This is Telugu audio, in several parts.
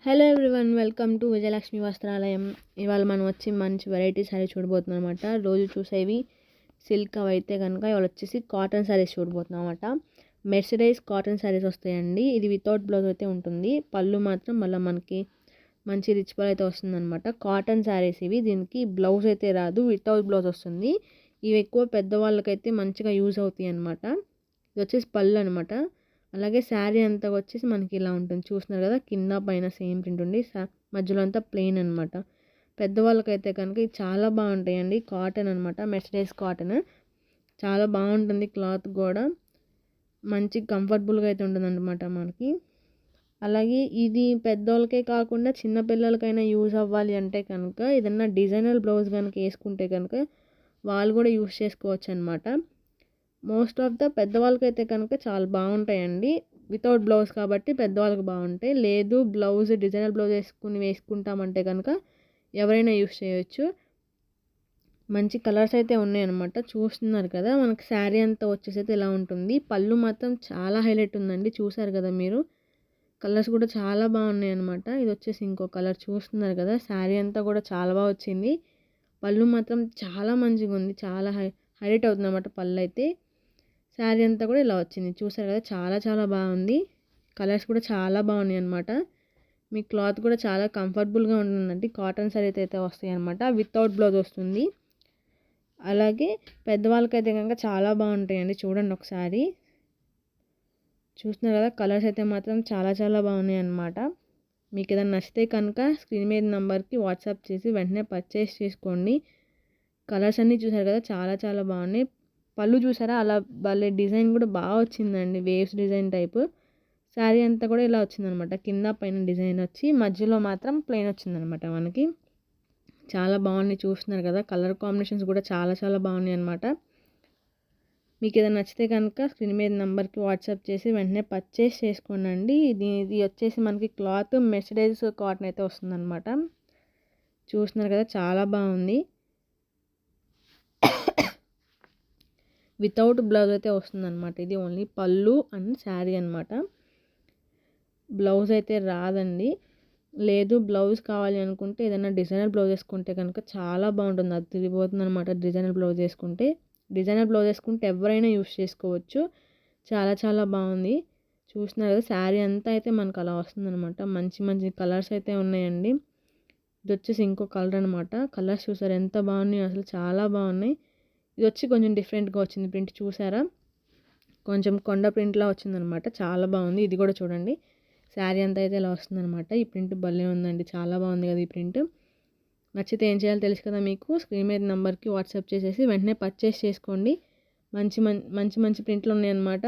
Hello everyone, welcome to Vijayalakshmi Vastralayam. ఇవాళ మనం వచ్చి మంచి వెరైటీ శారీ చూడబోతున్నాం అనమాట. రోజు చూసేవి సిల్క్ అవి అయితే కనుక ఇవాళ వచ్చేసి కాటన్ శారీస్ చూడబోతున్నాం అనమాట. మెర్సిడైజ్ కాటన్ శారీస్ వస్తాయండి. ఇది వితౌట్ బ్లౌజ్ అయితే ఉంటుంది. పళ్ళు మాత్రం మళ్ళీ మనకి మంచి రిచ్ పళ్ళు అయితే వస్తుందన్నమాట. కాటన్ శారీస్ ఇవి. దీనికి బ్లౌజ్ అయితే రాదు, వితౌట్ బ్లౌజ్ వస్తుంది. ఇవి ఎక్కువ పెద్దవాళ్ళకైతే మంచిగా యూజ్ అవుతాయి అనమాట. ఇది వచ్చేసి పళ్ళు అనమాట. అలాగే శారీ అంతా వచ్చేసి మనకి ఇలా ఉంటుంది, చూస్తున్నారు కదా. కింద పైన సేమ్ ప్రింట్ ఉండి మధ్యలో అంతా ప్లెయిన్ అనమాట. పెద్దవాళ్ళకైతే కనుక ఇది చాలా బాగుంటాయండి. కాటన్ అనమాట, మెర్సిడైజ్ కాటన్. చాలా బాగుంటుంది, క్లాత్ కూడా మంచి కంఫర్టబుల్గా అయితే ఉంటుంది అనమాట మనకి. అలాగే ఇది పెద్దవాళ్ళకే కాకుండా చిన్నపిల్లలకైనా యూజ్ అవ్వాలి అంటే కనుక ఏదన్నా డిజైనర్ బ్లౌజ్ కనుక వేసుకుంటే కనుక వాళ్ళు కూడా యూజ్ చేసుకోవచ్చు అనమాట. మోస్ట్ ఆఫ్ ద పెద్దవాళ్ళకైతే కనుక చాలా బాగుంటాయండి. వితౌట్ బ్లౌజ్ కాబట్టి పెద్దవాళ్ళకి బాగుంటాయి. లేదు బ్లౌజ్ డిజైనర్ బ్లౌజ్ వేసుకుంటామంటే కనుక ఎవరైనా యూస్ చేయొచ్చు. మంచి కలర్స్ అయితే ఉన్నాయన్నమాట, చూస్తున్నారు కదా. మనకి శారీ అంతా వచ్చేసి అయితే ఇలా ఉంటుంది. పళ్ళు మాత్రం చాలా హైలైట్ ఉందండి, చూసారు కదా మీరు. కలర్స్ కూడా చాలా బాగున్నాయి అనమాట. ఇది వచ్చేసి ఇంకో కలర్, చూస్తున్నారు కదా. శారీ అంతా కూడా చాలా బాగా వచ్చింది. పళ్ళు మాత్రం చాలా మంచిగా ఉంది, చాలా హైలైట్ అవుతుంది అనమాట పళ్ళు అయితే. శారీ అంతా కూడా ఇలా వచ్చింది, చూసారు కదా. చాలా చాలా బాగుంది. కలర్స్ కూడా చాలా బాగున్నాయి అనమాట. మీ క్లాత్ కూడా చాలా కంఫర్టబుల్గా ఉంటుందండి. కాటన్ శారీ అయితే వస్తాయి అనమాట. వితౌట్ బ్లౌజ్ వస్తుంది. అలాగే పెద్దవాళ్ళకైతే కనుక చాలా బాగుంటాయండి. చూడండి ఒకసారి, చూస్తున్నారు కదా. కలర్స్ అయితే మాత్రం చాలా చాలా బాగున్నాయి అనమాట. మీకు ఏదైనా నచ్చితే కనుక స్క్రీన్ మీద నెంబర్కి వాట్సాప్ చేసి వెంటనే పర్చేస్ చేసుకోండి. కలర్స్ అన్నీ చూసారు కదా, చాలా చాలా బాగున్నాయి. పళ్ళు చూసారా, అలా వాళ్ళ డిజైన్ కూడా బాగా వచ్చిందండి, వేవ్స్ డిజైన్ టైపు. శారీ అంతా కూడా ఇలా వచ్చిందనమాట. కింద పైన డిజైన్ వచ్చి మధ్యలో మాత్రం ప్లెయిన్ వచ్చిందనమాట మనకి. చాలా బాగున్నాయి, చూస్తున్నారు కదా. కలర్ కాంబినేషన్స్ కూడా చాలా చాలా బాగున్నాయి అనమాట. మీకు ఏదైనా నచ్చితే కనుక స్క్రీన్ మీద నెంబర్కి వాట్సాప్ చేసి వెంటనే పర్చేస్ చేసుకోండి. ఇది వచ్చేసి మనకి క్లాత్ మెర్సిడైజ్ కాటన్ అయితే వస్తుందన్నమాట. చూస్తున్నారు కదా, చాలా బాగుంది. వితౌట్ బ్లౌజ్ అయితే వస్తుందన్నమాట. ఇది ఓన్లీ పళ్ళు అండ్ శారీ అనమాట. బ్లౌజ్ అయితే రాదండి. లేదు బ్లౌజ్ కావాలి అనుకుంటే ఏదైనా డిజైనర్ బ్లౌజ్ వేసుకుంటే కనుక చాలా బాగుంటుంది, అది తిరిగిపోతుంది అనమాట. డిజైనర్ బ్లౌజ్ వేసుకుంటే ఎవరైనా యూస్ చేసుకోవచ్చు. చాలా చాలా బాగుంది, చూస్తున్నారు కదా. శారీ అంతా అయితే మనకు అలా వస్తుందన్నమాట. మంచి మంచి కలర్స్ అయితే ఉన్నాయండి. ఇది వచ్చేసి ఇంకో కలర్ అనమాట. కలర్స్ చూసారు ఎంత బాగున్నాయి, అసలు చాలా బాగున్నాయి. ఇది వచ్చి కొంచెం డిఫరెంట్గా వచ్చింది ప్రింట్, చూసారా. కొంచెం కొండ ప్రింట్లా వచ్చిందనమాట, చాలా బాగుంది. ఇది కూడా చూడండి, శారీ అంతా అయితే ఇలా వస్తుందనమాట. ఈ ప్రింట్ భలే ఉందండి, చాలా బాగుంది కదా ఈ ప్రింట్. నచ్చితే ఏం చేయాలో తెలుసు కదా మీకు. స్క్రీన్ మీద నెంబర్కి వాట్సాప్ చేసేసి వెంటనే పర్చేస్ చేసుకోండి. మంచి మంచి మంచి ప్రింట్లు ఉన్నాయన్నమాట.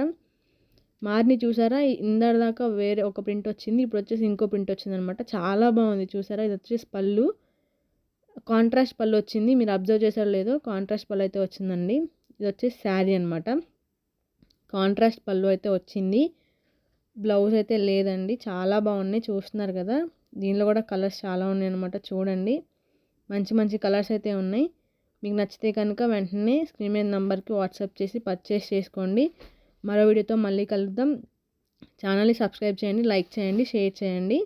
మారిని చూసారా, ఇందరిదాకా వేరే ఒక ప్రింట్ వచ్చింది, ఇప్పుడు వచ్చేసి ఇంకో ప్రింట్ వచ్చిందనమాట. చాలా బాగుంది, చూసారా. ఇది వచ్చేసి పళ్ళు, కాంట్రాస్ట్ పళ్ళు వచ్చింది. మీరు అబ్జర్వ్ చేసారో లేదో, కాంట్రాస్ట్ పళ్ళు అయితే వచ్చిందండి. ఇది వచ్చేసి శారీ అనమాట. కాంట్రాస్ట్ పళ్ళు అయితే వచ్చింది, బ్లౌజ్ అయితే లేదండి. చాలా బాగున్నాయి, చూస్తున్నారు కదా. దీనిలో కూడా కలర్స్ చాలా ఉన్నాయి అనమాట, చూడండి. మంచి మంచి కలర్స్ అయితే ఉన్నాయి. మీకు నచ్చితే కనుక వెంటనే స్క్రీన్ మీద నెంబర్కి వాట్సాప్ చేసి పర్చేస్ చేసుకోండి. మరో వీడియోతో మళ్ళీ కలుద్దాం. ఛానల్ని సబ్స్క్రైబ్ చేయండి, లైక్ చేయండి, షేర్ చేయండి.